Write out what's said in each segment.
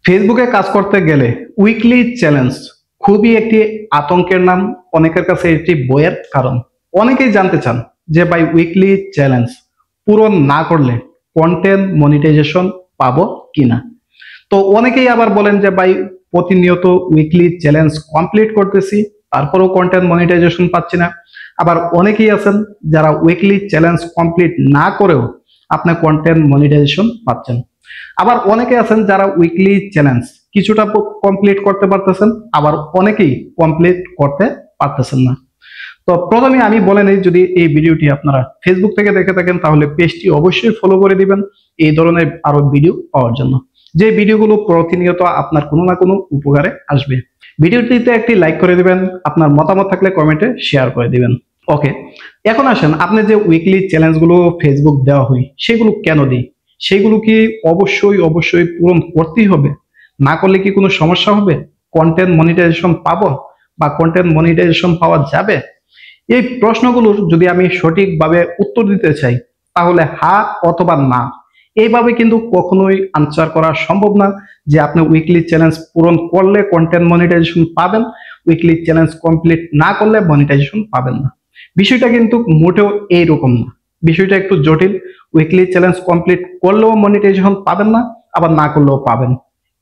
ফেসবুকে কাজ করতে গেলে উইকলি চ্যালেঞ্জ খুবই একটি আতঙ্কের নাম। অনেকের কাছে এটি বইয়ের কারণ। অনেকেই জানতে চান যে ভাই উইকলি চ্যালেঞ্জ পূরণ না করলে কন্টেন্ট মনিটাইজেশন পাবো কিনা। তো অনেকেই আবার বলেন যে ভাই প্রতিনিয়ত উইকলি চ্যালেঞ্জ কমপ্লিট করতেছি, তারপরেও কন্টেন্ট মনিটাইজেশন পাচ্ছি না। আবার অনেকেই আছেন যারা উইকলি চ্যালেঞ্জ কমপ্লিট না করেও আপনার কন্টেন্ট মনিটাইজেশন পাচ্ছেন। আবার অনেকে আছেন যারা উইকলি চ্যালেঞ্জ কিছুটা কমপ্লিট করতে পারতেছেন, আবার অনেকেই কমপ্লিট করতে পারতেছেন না। তো প্রথমে আমি বলে নেই, যদি এই ভিডিওটি আপনারা ফেসবুক থেকে দেখে থাকেন তাহলে পেজটি অবশ্যই ফলো করে দিবেন এই ধরনের আরো ভিডিও পাওয়ার জন্য, যে ভিডিওগুলো প্রতিনিয়ত আপনার কোনো না কোনো উপকারে আসবে। ভিডিওটিতে একটি লাইক করে দিবেন, আপনার মতামত থাকলে কমেন্টে শেয়ার করে দিবেন। ওকে, এখন আসেন, আপনি যে উইকলি চ্যালেঞ্জগুলো ফেসবুক দেওয়া হয় সেগুলো কেন দিই, সেগুলো কি অবশ্যই অবশ্যই পূরণ করতেই হবে? না করলে কি কোনো সমস্যা হবে? কন্টেন্ট মনিটাইজেশন পাবো বা কন্টেন্ট মনিটাইজেশন পাওয়া যাবে? এই প্রশ্নগুলোর যদি আমি সঠিকভাবে উত্তর দিতে চাই তাহলে হ্যাঁ অথবা না, এইভাবে কিন্তু কখনোই আনসার করা সম্ভব না যে আপনি উইকলি চ্যালেঞ্জ পূরণ করলে কন্টেন্ট মনিটাইজেশন পাবেন, উইকলি চ্যালেঞ্জ কমপ্লিট না করলে মনিটাইজেশন পাবেন না। বিষয়টা কিন্তু মোটেও এইরকম না, বিষয়টা একটু জটিল। উইকলি চ্যালেঞ্জ কমপ্লিট করলেও মনিটাইজেশন পাবেন না, আবার না করলেও পাবেন।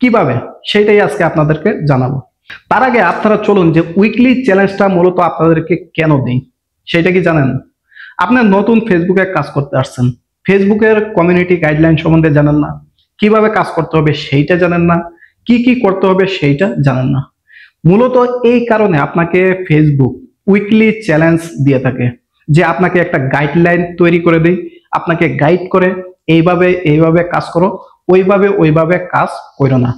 কিভাবে, সেটাই আজকে আপনাদেরকে জানাবো। তার আগে আপনারা চলুন যে উইকলি চ্যালেঞ্জটা মূলত আপনাদেরকে কেন দেই সেটা কি জানেন? আপনার নতুন ফেসবুকে কাজ করতে আসছেন, ফেসবুকের কমিউনিটি গাইডলাইন সম্বন্ধে জানেন না, কিভাবে কাজ করতে হবে সেইটা জানেন না, কি কি করতে হবে সেইটা জানেন না। মূলত এই কারণে আপনাকে ফেসবুক উইকলি চ্যালেঞ্জ দিয়ে থাকে, যে আপনাকে একটা গাইডলাইন তৈরি করে দেয়, আপনাকে গাইড করে এইভাবে এইভাবে কাজ করো, ওইভাবে ওইভাবে কাজ করো না।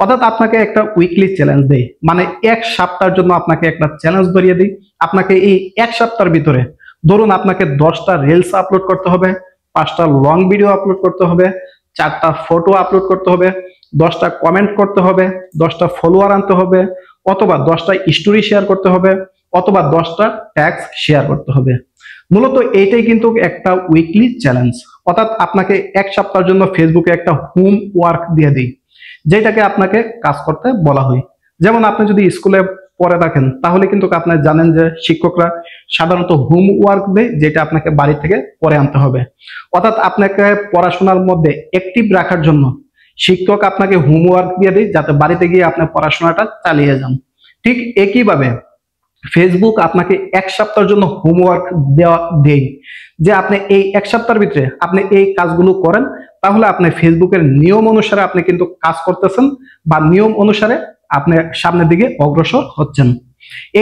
অর্থাৎ আপনাকে একটা উইকলি চ্যালেঞ্জ দেয়, মানে এক সপ্তাহের জন্য আপনাকে একটা চ্যালেঞ্জ ধরিয়ে দিই। আপনাকে এই এক সপ্তাহের ভিতরে ধরুন আপনাকে 10টা রিলস আপলোড করতে হবে, 5টা লং ভিডিও আপলোড করতে হবে, 4টা ফটো আপলোড করতে হবে, 10টা কমেন্ট করতে হবে, 10টা ফলোয়ার আনতে হবে, অথবা 10টা স্টোরি শেয়ার করতে হবে, অথবা 10টা ট্যাগস শেয়ার করতে হবে। মূলত এইটাই কিন্তু একটা উইকলি চ্যালেঞ্জ। অর্থাৎ আপনাকে এক সপ্তাহের জন্য ফেসবুকে একটা হোম ওয়ার্ক দিয়ে দিই, যেটাকে আপনাকে কাজ করতে বলা হয়। যেমন আপনি যদি স্কুলে পড়ে থাকেন তাহলে কিন্তু আপনি জানেন যে শিক্ষকরা সাধারণত হোম ওয়ার্ক দেয়, যেটা আপনাকে বাড়ি থেকে পড়ে আনতে হবে। অর্থাৎ আপনাকে পড়াশোনার মধ্যে অ্যাক্টিভ রাখার জন্য শিক্ষক আপনাকে হোমওয়ার্ক দিয়ে দেয়, যাতে বাড়িতে গিয়ে আপনার পড়াশোনাটা চালিয়ে যান। ঠিক একইভাবে ফেসবুক আপনাকে এক সপ্তাহের জন্য হোমওয়ার্ক দেওয়া দেয়, যে আপনি এই এক সপ্তাহের ভিতরে আপনি এই কাজগুলো করেন, তাহলে আপনি ফেসবুকের নিয়ম অনুসারে আপনি কিন্তু কাজ করতেছেন, বা নিয়ম অনুসারে আপনি সামনের দিকে অগ্রসর হচ্ছেন।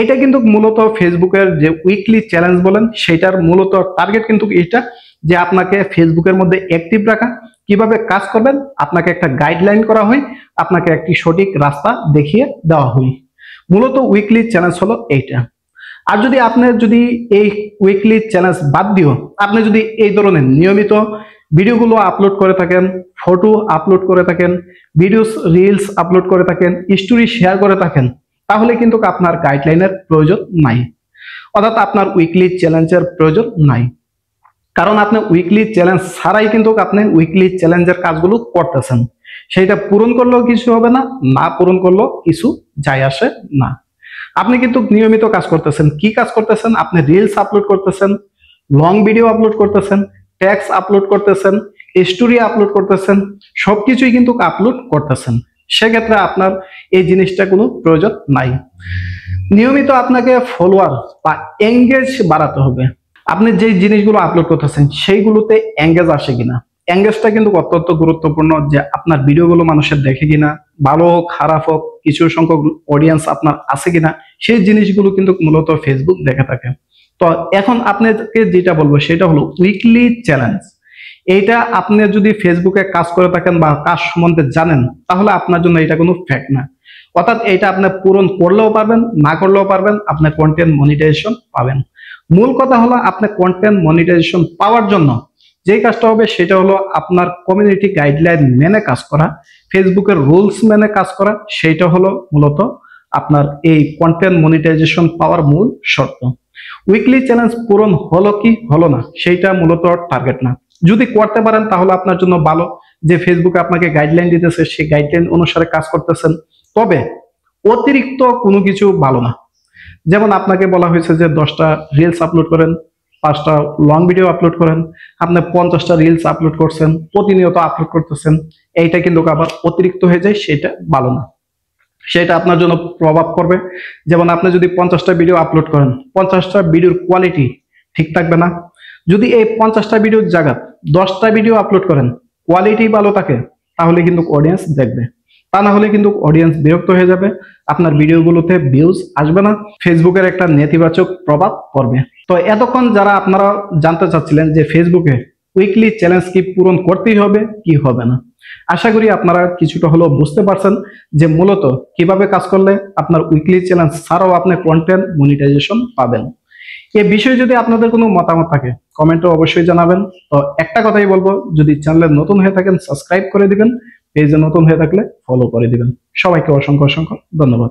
এটা কিন্তু মূলত ফেসবুকের যে উইকলি চ্যালেঞ্জ বলেন সেটার মূলত টার্গেট কিন্তু এটা, যে আপনাকে ফেসবুকের মধ্যে অ্যাক্টিভ রাখা। কিভাবে কাজ করবেন আপনাকে একটা গাইডলাইন করা হয়, আপনাকে একটি সঠিক রাস্তা দেখিয়ে দেওয়া হয়। মূলত উইকলি চ্যালেঞ্জ হলো এইটা। আর যদি আপনি যদি এই উইকলি চ্যালেঞ্জ বাদ দিও আপনি যদি এই ধরনের নিয়মিত ভিডিওগুলো আপলোড করে থাকেন, ফটো আপলোড করে থাকেন, ভিডিওস রিলস আপলোড করে থাকেন, স্টোরি শেয়ার করে থাকেন, তাহলে কিন্তু আপনার গাইডলাইনের প্রয়োজন নাই। অর্থাৎ আপনার উইকলি চ্যালেঞ্জের প্রয়োজন নাই, কারণ আপনি উইকলি চ্যালেঞ্জ ছাড়াই কিন্তু আপনি উইকলি চ্যালেঞ্জের কাজগুলো করতেছেন। সেইটা পূরণ করলেও কিছু হবে না, না পূরণ করলেও কিছু যায় আসে না। আপনি কিন্তু নিয়মিত কাজ করতেছেন। কি কাজ করতেছেন? আপনি রিলস আপলোড করতেছেন, লং ভিডিও আপলোড করতেছেন, ট্যাক্স আপলোড করতেছেন, স্টোরি আপলোড করতেছেন, সবকিছুই কিন্তু আপলোড করতেছেন। সেক্ষেত্রে আপনার এই জিনিসটা কোনো প্রয়োজন নাই। নিয়মিত আপনাকে ফলোয়ার বা এঙ্গেজ বাড়াতে হবে। আপনি যে জিনিসগুলো আপলোড করতেছেন সেইগুলোতে এঙ্গেজ আসে কিনা, এঙ্গেজটা কিন্তু অত্যন্ত গুরুত্বপূর্ণ, যে আপনার ভিডিওগুলো মানুষের দেখে কিনা, ভালো হোক খারাপ হোক কিছু সংখ্যক অডিয়েন্স আপনার আছে কিনা, সেই জিনিসগুলো কিন্তু মূলত ফেসবুক দেখে থাকে। তো এখন আপনাকে যেটা বলবো সেটা হলো উইকলি চ্যালেঞ্জ। এইটা আপনি যদি ফেসবুকে কাজ করে থাকেন বা কাজ সম্বন্ধে জানেন তাহলে আপনার জন্য এটা কোনো ফ্যাক্ট না। অর্থাৎ এটা আপনি পূরণ করলেও পারবেন, না করলেও পারবেন, আপনি কন্টেন্ট মনিটাইজেশন পাবেন। মূল কথা হলো আপনি কন্টেন্ট মনিটাইজেশন পাওয়ার জন্য যে কাজটা হবে সেটা হলো আপনার কমিউনিটি গাইডলাইন মেনে কাজ করা, ফেসবুকের রুলস মেনে কাজ করা। সেইটা হলো মূলত আপনার এই কন্টেন্ট মনিটাইজেশন পাওয়ার মূল শর্ত। উইকলি চ্যালেঞ্জ পূরণ হলো কি হলো না সেইটা মূলত টার্গেট না। যদি করতে পারেন তাহলে আপনার জন্য ভালো, যে ফেসবুকে আপনাকে গাইডলাইন দিতেছে সেই গাইডলাইন অনুসারে কাজ করতেছেন, তবে অতিরিক্ত কোনো কিছু ভালো না। যেমন আপনাকে বলা হয়েছে যে 10টা রিলস আপলোড করেন, 5টা লং ভিডিও আপলোড করেন, আপনি 50টা রিলস আপলোড করছেন, প্রতিনিয়ত আপলোড করতেছেন, এইটা কিন্তু আবার অতিরিক্ত হয়ে যায়, সেটা ভালো না। সেটা আপনার জন্য প্রভাব পড়বে। যেমন আপনি যদি 50টা ভিডিও আপলোড করেন, 50টা ভিডিওর কোয়ালিটি ঠিক থাকবে না। যদি এই 50টা ভিডিওর জায়গা 10টা ভিডিও আপলোড করেন, কোয়ালিটি ভালো থাকে, তাহলে কিন্তু অডিয়েন্স দেখবে। তা না হলে কিন্তু অডিয়েন্স বিরক্ত হয়ে যাবে, আপনার ভিডিওগুলোতে ভিউজ আসবে না, ফেসবুকের একটা নেতিবাচক প্রভাব পড়বে। তো এতক্ষণ যারা আপনারা জানতে চাচ্ছিলেন যে ফেসবুকে উইকলি চ্যালেঞ্জ কি পূরণ করতেই হবে কি হবে না, আশা করি আপনারা কিছুটা হলেও বুঝতে পারছেন যে মূলত কিভাবে কাজ করলে আপনার উইকলি চ্যালেঞ্জ ছাড়াও আপনি কন্টেন্ট মনিটাইজেশন পাবেন। এই বিষয়ে যদি আপনাদের কোনো মতামত থাকে কমেন্টে অবশ্যই জানাবেন। তো একটা কথাই বলবো, যদি চ্যানেলে নতুন হয়ে থাকেন সাবস্ক্রাইব করে দিবেন, পেজে নতুন হয়ে থাকলে ফলো করে দিবেন। সবাইকে অসংখ্য অসংখ্য ধন্যবাদ।